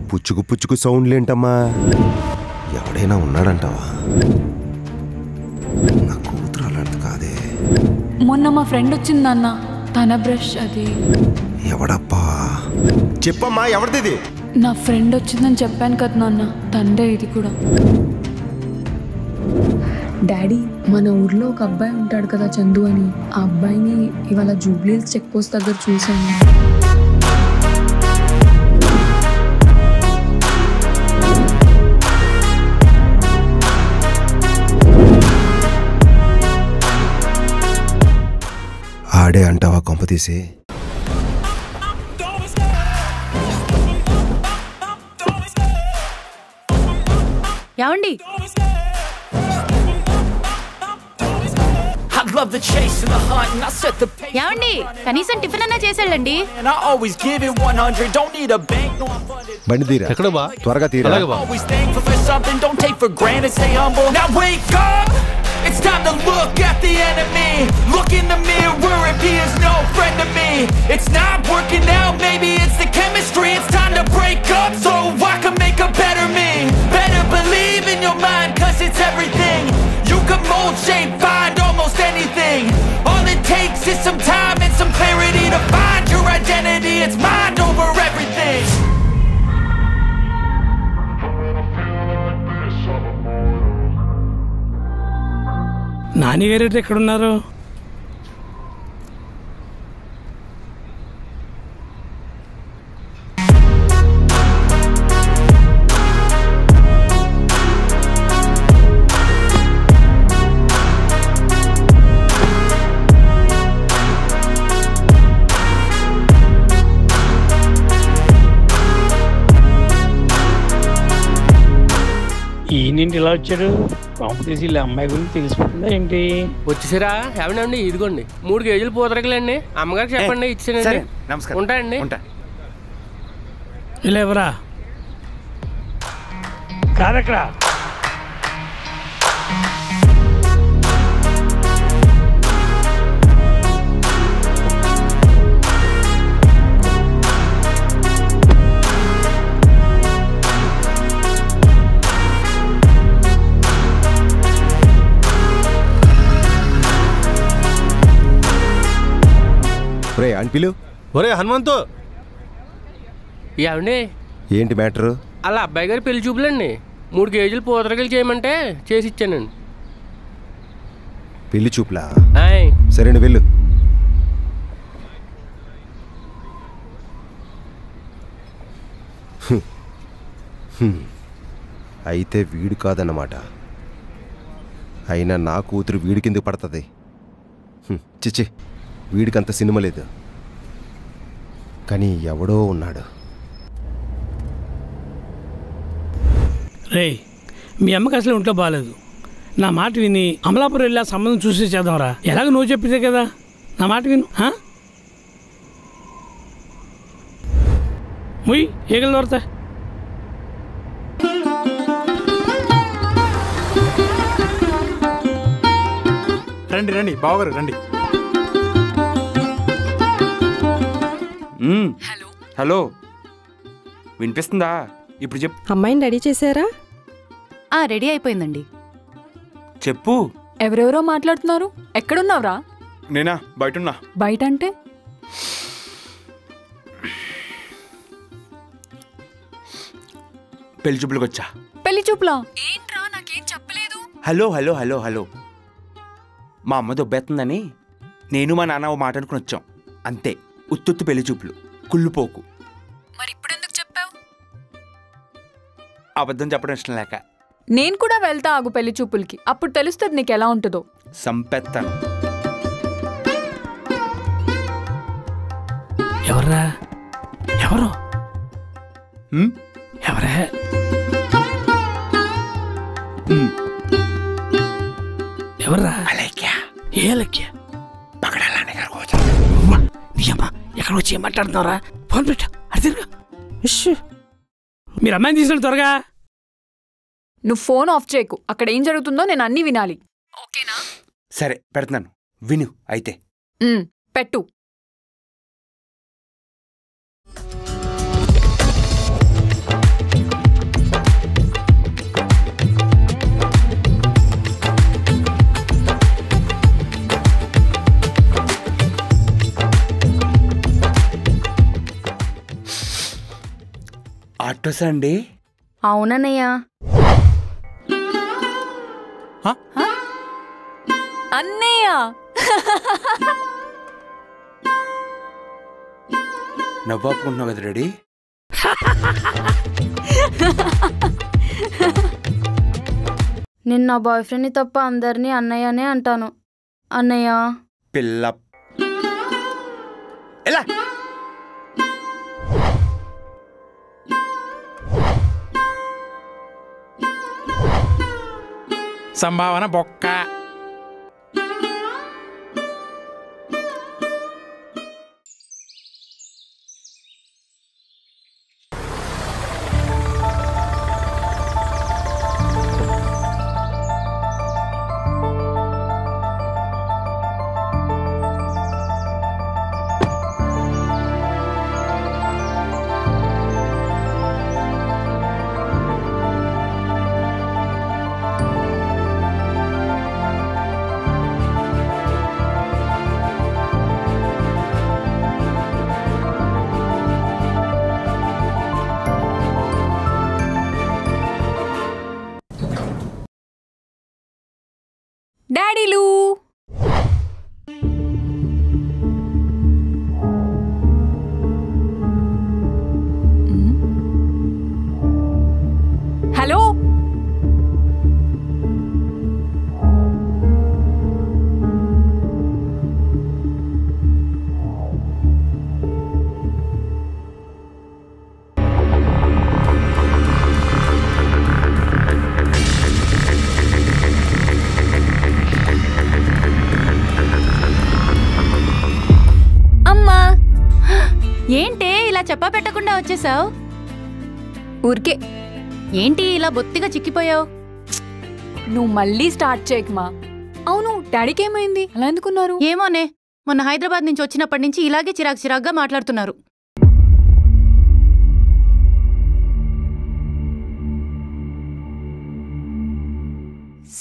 పుచ్చుకు పుచ్చుకు సౌండ్లేంటమ్మా? ఎవడైనా ఉన్నాడంటావా? నా కూతురు అలాంటి కాదే. మొన్న మా ఫ్రెండ్ వచ్చింది నాన్న, తన బ్రష్ అది. ఎవడప్పా? చెప్పమ్మా, ఎవరిది? నా ఫ్రెండ్ వచ్చిందని చెప్పాను కదా నాన్న, తండే ఇది కూడా. డాడీ, మన ఊర్లో ఒక అబ్బాయి ఉంటాడు కదా చందు అని, ఆ అబ్బాయిని ఇవాళ జూబ్లీహిల్స్ చెక్ పోస్ట్ దగ్గర చూసాను. ఆడే అంటావా కొంప తీసి? ఏమండి? ఏమండి, కనీసం టిఫిన్ అన్నా చేసేళ్ళండి. బండి తీరా, ఎక్కడ బా? త్వరగా తీరా. It's time to look at the enemy. Look in the mirror if he is no friend to me. It's not working out, maybe it's the chemistry. It's time to break up so I can make a better me. Better believe in your mind, cause it's everything. You can mold, shape, find almost anything. All it takes is some time and some clarity to find your identity. It's mind over everything. Nani గారు ఎక్కడున్నారు? ఈయనండి ఇలా వచ్చారు? Competition ఇలా అమ్మాయి గురించి తెలిసిపోతుందా ఏంటి? వచ్చేసారా? ఏమండి, ఇదిగోండి 3 కేజీలు పూతరకలండి. అమ్మగారికి చెప్పండి, ఇచ్చానండి. నమస్కారం. ఉంటాయండి. ఇలా ఎవరా? కాదక్కడ అనిపిలు. ఒరే హనుమంతు, ఏమండి ఏంటి మ్యాటరు? అలా అబ్బాయి గారి పెళ్లి చూపులండి. 3 కేజీలు పూతరకలు చేయమంటే చేసి ఇచ్చానండి. పెళ్లి చూపులా? ఆయ్, సరేండి, వెళ్ళు. అయితే వీడు కాదన్నమాట. అయినా నా కూతురు వీడి కిందకి పడుతుంది. చిచ్చి, వీడికంత సినిమా లేదు. కానీ ఎవడో ఉన్నాడు. రే, మీ అమ్మకి అసలు ఒంట్లో బాగాలేదు. నా మాట విని అమలాపురం వెళ్ళి సంబంధం చూసి చేద్దాంరా. ఎలాగ నువ్వు చెప్పితే కదా, నా మాట విను. ముయ్ ఏగలు దొరతా. రండి రండి బావగారు రండి. హలో, వినిపిస్తుందా? ఇప్పుడు చెప్పు. అమ్మాయిని రెడీ చేశారా? రెడీ అయిపోయిందండి. చెప్పు. ఎవరెవరో మాట్లాడుతున్నారు. ఎక్కడున్నావురా? నేనా? బయటున్నా. బయట అంటే? పెళ్లి చూపులకు వచ్చా. పెళ్లి చూపులా? ఏంట్రా, నాకేం చెప్పలేదు. హలో హలో హలో హలో, మా అమ్మ దొబ్బేస్తుందని నేను మా నాన్న ఓ మాట అనుకుని వచ్చాం అంతే. ఉత్తుత్తు పెళ్లి చూపులు, కుళ్ళుపోకు. మరి ఇప్పుడు ఎందుకు చెప్పావు? అబద్ధం చెప్పడం ఇష్టం లేక. నేను కూడా వెళ్తా ఆగు పెళ్లి చూపులకి, అప్పుడు తెలుస్తుంది నీకు ఎలా ఉంటుందో. సంపెత్తాను. ఎవర్రా? ఎవరు? ఎవరే? ఎవర్రా? అలేఖ్యా. ఏ అలేఖ్యా? పగడాలని గారు నీ అమ్మ ఎక్కడ వచ్చి ఏమంటాడుతున్నారా? ఫోన్ పెట్టా, అది తిరుగా. మీరు అమ్మాయిని తీసుకెళ్ళి త్వరగా. నువ్వు ఫోన్ ఆఫ్ చేయకు. అక్కడ ఏం జరుగుతుందో నేను అన్నీ వినాలి, ఓకేనా? సరే పెడుతున్నాను, విను అయితే. పెట్టు. గిఫ్ట్ వస్తా అండి. అవునన్నయ్య. అన్నయ్య నవ్వాపుకుంటున్నావు కదా రెడీ. నేను నా బాయ్ ఫ్రెండ్ని తప్ప అందరినీ అన్నయ్యనే అంటాను. అన్నయ్య. పిల్ల ఎలా సంభావన బొక్క. డాడీలు. హలో. ఏంటే ఇలా చెప్పా పెట్టకుండా వచ్చేసావు? ఊరికే. ఏంటి ఇలా బొత్తిగా చిక్కిపోయావు? నువ్వు మళ్ళీ స్టార్ట్ చేయకమా. అవును, డాడీకి ఏమైంది? అలా ఎందుకున్నారు? ఏమోనే, మొన్న హైదరాబాద్ నుంచి వచ్చినప్పటి నుంచి ఇలాగే చిరాగ్గా మాట్లాడుతున్నారు.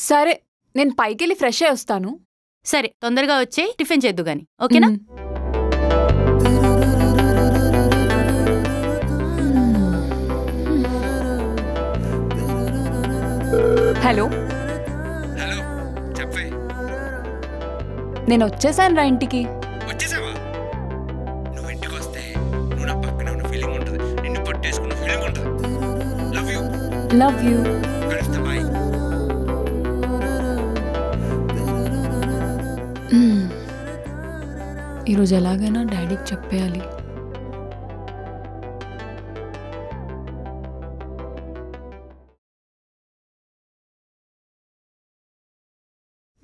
సరే, నేను పైకెళ్ళి ఫ్రెష్ అయ్యి వస్తాను. సరే, తొందరగా వచ్చే టిఫిన్ చేద్దు గాని, ఓకేనా? హలో. హలో చెప్పే. నేను వచ్చేసాను రా ఇంటికి. వచ్చేసావా? నువ్వు ఇంటికి వస్తే నువ్వు నా పక్కన ఉన్న ఫీలింగ్ ఉంటుంది, నిన్ను పట్టేసుకున్న ఫీలింగ్ ఉంటుంది. Love you. Love you. Bye. ఈరోజు ఎలాగైనా డాడీకి చెప్పేయాలి.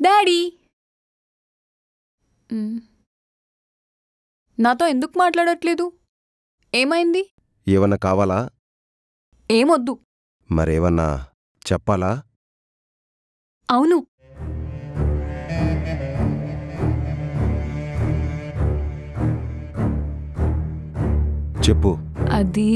డాడీ, నాతో ఎందుకు మాట్లాడట్లేదు? ఏమైంది? ఏమన్నా కావాలా? ఏమొద్దు. మరేమన్నా చెప్పాలా? అవును. చెప్పు. అది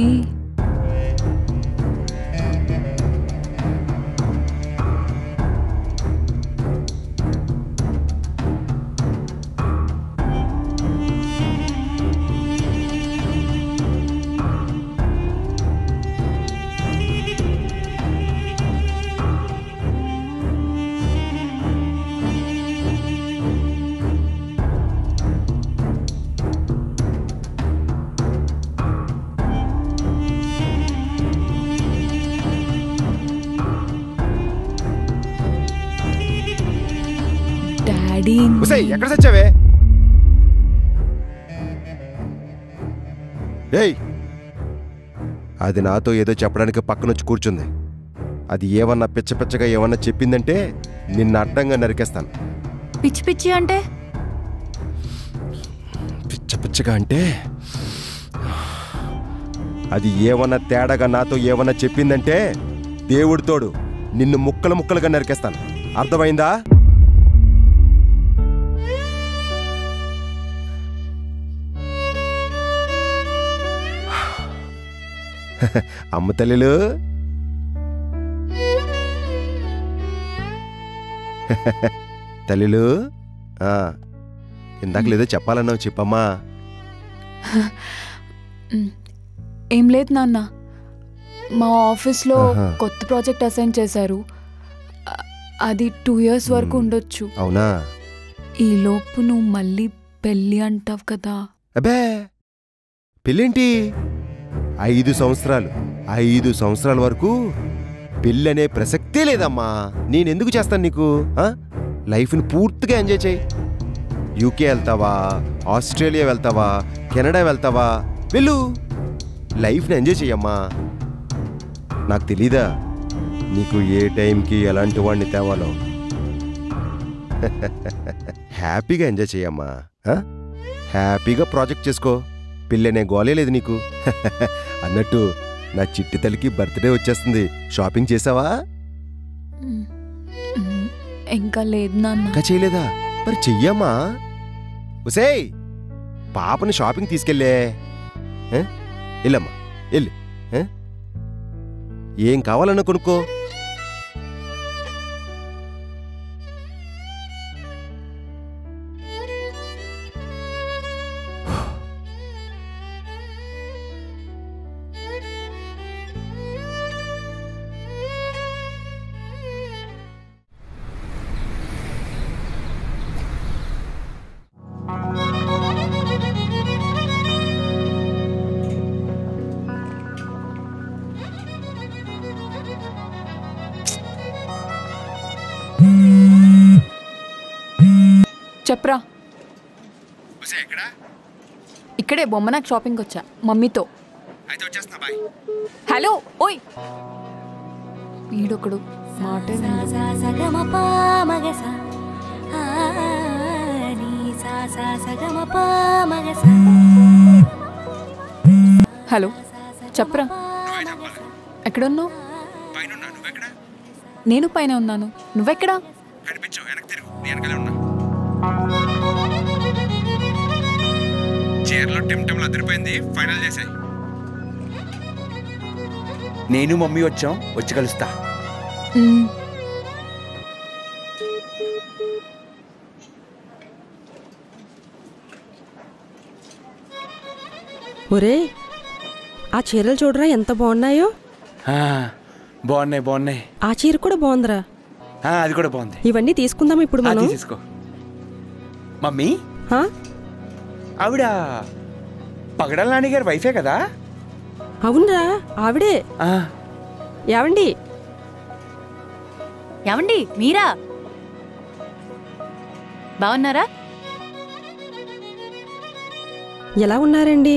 డాడీ. ఎక్కడ చచ్చావే? ఏయ్, అది నాతో ఏదో చెప్పడానికి పక్కనొచ్చి కూర్చుంది. అది ఏమన్నా పిచ్చగా ఏమన్నా చెప్పిందంటే నిన్ను అడ్డంగా నరికేస్తాను. పిచ్చి పిచ్చి అంటే? పిచ్చగా అంటే అది ఏమన్నా తేడాగా నాతో ఏమన్నా చెప్పిందంటే దేవుడి తోడు నిన్ను ముక్కలుగా నరికేస్తాను. అర్థమైందా? అమ్మ తల్లిలు, తల్లిలు, ఇందాక లేదో చెప్పాలన్నావు, చెప్పమ్మా. ఏం లేదు నాన్న, మా ఆఫీస్లో ఆహా. కొత్త ప్రాజెక్ట్ అసైన్ చేశారు. అది 2 years వరకు ఉండొచ్చు. అవునా? ఈ లోపు నువ్వు మళ్ళీ పెళ్ళి అంటావు కదా. అబ్బే పెళ్ళేంటి? 5 సంవత్సరాలు 5 సంవత్సరాల వరకు పెళ్ళనే ప్రసక్తే లేదమ్మా. నేనెందుకు చేస్తాను నీకు? లైఫ్ని పూర్తిగా ఎంజాయ్ చేయి. యూకే వెళ్తావా, ఆస్ట్రేలియా వెళ్తావా, కెనడా వెళ్తావా, వెళ్ళు. లైఫ్ని ఎంజాయ్ చెయ్యమ్మా. నాకు తెలీదా నీకు ఏ టైంకి ఎలాంటి వాడిని తేవాలో? హ్యాపీగా ఎంజాయ్ చెయ్యమ్మా. హ్యాపీగా ప్రాజెక్ట్ చేసుకో. పిల్లనే గోలే లేదు నీకు. అన్నట్టు నా చిట్టి తల్లికి బర్త్డే వచ్చేస్తుంది. షాపింగ్ చేసావా? ఇంకా లేదు నాన్న. ఇంకా చేయలేదా? మరి చెయ్యమ్మా. ఉసేయ్ పాపని షాపింగ్ తీసుకెళ్ళే. వెళ్ళమ్మా వెళ్ళు. ఏం కావాలన్నా కొనుక్కో. చెప్పరా. ఇక్కడే బొమ్మనాకు షాపింగ్ వచ్చా మమ్మీతో. హలో ఓయ్ వీడొకడు మాట హలో చెప్పరా. ఎక్కడున్నావు? నేను పైన ఉన్నాను. నువ్వెక్కడా? నేను మమ్మీ వచ్చాం, వచ్చి కలుస్తా. ఒరే ఆ చీరలు చూడరా ఎంత బాగున్నాయో. బాగున్నాయి. ఆ చీర కూడా బాగుందిరా. అది కూడా బాగుంది. ఇవన్నీ తీసుకుందాం ఇప్పుడు మనం. తీసుకో మమ్మీ. ఆవిడ పగడాల నాని గారి వైఫే కదా? అవునరా ఆవిడే. ఏవండి ఏమండి మీరా? బాగున్నారా? ఎలా ఉన్నారండి?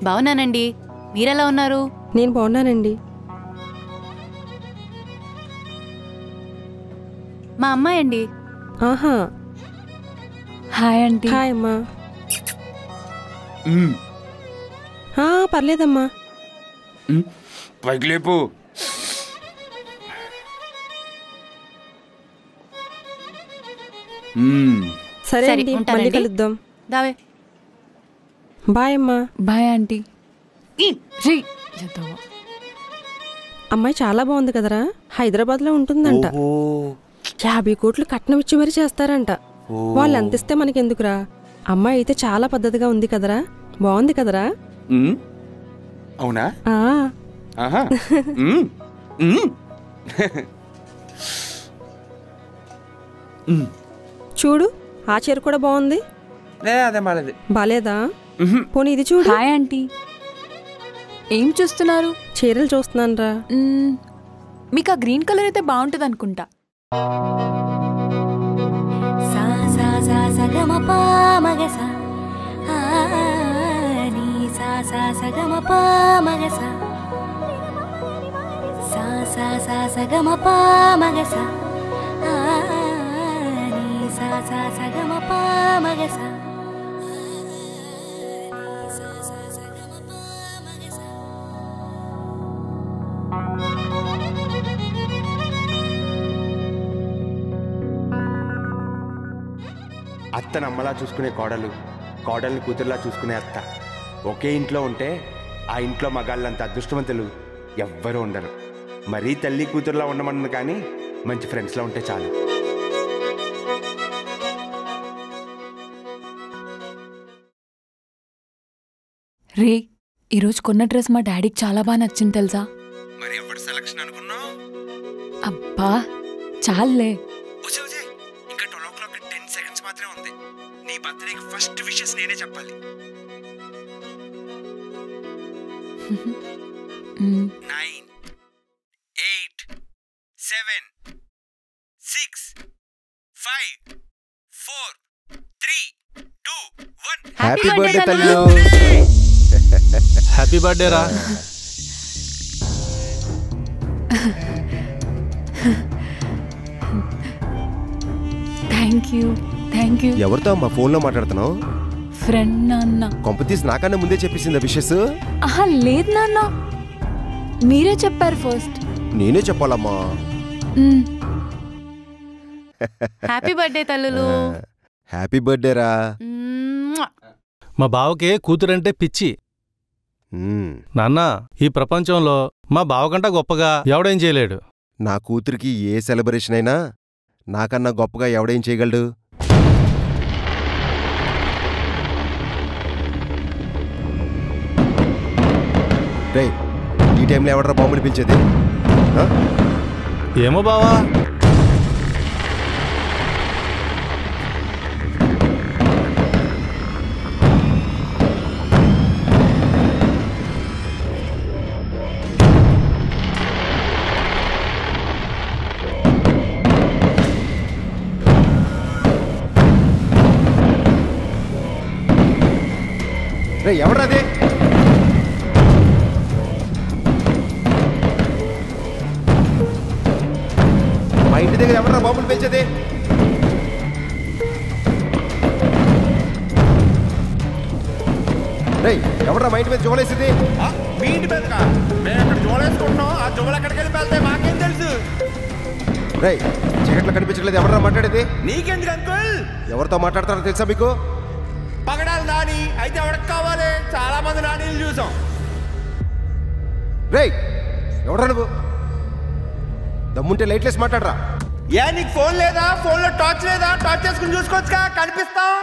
బాగున్నానండి. మీరెలా ఉన్నారు? నేను బాగున్నానండి. మా అమ్మాయి అండి. ఆహా. Hi aunty. హాయ్ అమ్మా. పర్లేదమ్మా. పైకి లేపు. సరే అండి, మళ్ళీ కలుద్దాం. దావే. బాయ్ అమ్మా. Bye aunty. అమ్మాయి చాలా బాగుంది కదరా. హైదరాబాద్లో ఉంటుందంట. 50 కోట్లు కట్నం ఇచ్చి మరీ చేస్తారంట. వాళ్ళు ఎంత ఇస్తే మనకెందుకురా. అమ్మాయి అయితే చాలా పద్ధతిగా ఉంది కదరా. బాగుంది కదరా. అవునా? చూడు ఆ చీర కూడా బాగుంది. బాలేదా? పోనీ ఇది చూడు. Hi aunty. ఏం చూస్తున్నారు? చీరలు చూస్తున్నాను రా. మీకు ఆ గ్రీన్ కలర్ అయితే బాగుంటుంది అనుకుంటా. అత్తను అమ్మలా చూసుకునే కోడలు, కోడల్ని కూతురులా చూసుకునే అత్త ఒకే ఇంట్లో ఉంటే ఆ ఇంట్లో మగాళ్ళంత అదృష్టవంతులు ఎవ్వరూ ఉండరు. మరీ తల్లి కూతురులా ఉండమన్నది కానీ మంచి ఫ్రెండ్స్లా ఉంటే చాలు. రే ఈరోజు కొన్న డ్రెస్ మా డాడీకి చాలా బాగా నచ్చింది తెలుసా. మరి ఎవరి సెలక్షన్ అనుకున్నావు? అబ్బా చాలే. ఇంకా 12 o'clock 10 seconds మాత్రమే ఉంది. నీ బర్త్డేకి ఫస్ట్ విషెస్ నేనే చెప్పాలి. 9 8 7 6 5 4 3 2 1 హ్యాపీ బర్త్డే తల్లి. హ్యాపీ బర్త్డే రా. Thank you. ఎవరితో అమ్మా ఫోన్లో మాట్లాడుతున్నావు? ఫ్రెండ్ నాన్న. కొంపతీసి నాకన్నా ముందే చెప్పేసిందా విషెస్? ఆహా లేదు నాన్న, మీరే చెప్పారు ఫస్ట్. నేనే చెప్పాలమ్మా. హ్యాపీ బర్త్డే తల్లులు. హ్యాపీ బర్త్డే రా. మా బావకి కూతురంటే పిచ్చి. నాన్న, ఈ ప్రపంచంలో మా బావకంటా గొప్పగా ఎవడేం చేయలేడు. నా కూతురికి ఏ సెలబ్రేషన్ అయినా నాకన్నా గొప్పగా ఎవడేం చేయగలడు? రే, ఈ టైంలో ఎవడరా బాంబుని పిలిచేది? ఏమో బావా. రే, ఎవడది? మా ఇంటి దగ్గర ఎవడరా బాంబులు పెంచేది? రే, ఎవడరా మా ఇంటి మీద జోలేసింది? మీ ఇంటి మీదకా? మేము ఇక్కడ జోలేసుకుంటున్నాం. ఆ జోలు ఎక్కడికి వెళ్ళి వెళ్తాయి మాకేం తెలుసు? రే, చీకట్లో కనిపించట్లేదు. ఎవడరా మాట్లాడేది? నీకెందుకు అంకుల్? ఎవరితో మాట్లాడతారో తెలుసా మీకు? పగడాలి నాని అయితే ఎవరికి కావాలి? చాలా మంది నానీలు చూసాం. రే, ఎవడరా నువ్వు? దమ్ముంటే లైట్లెస్ మాట్లాడరా. ఏ నీకు ఫోన్ లేదా? ఫోన్లో టార్చ్ లేదా? టార్చ్ చేసుకుని చూసుకోవచ్చుగా, కనిపిస్తాం.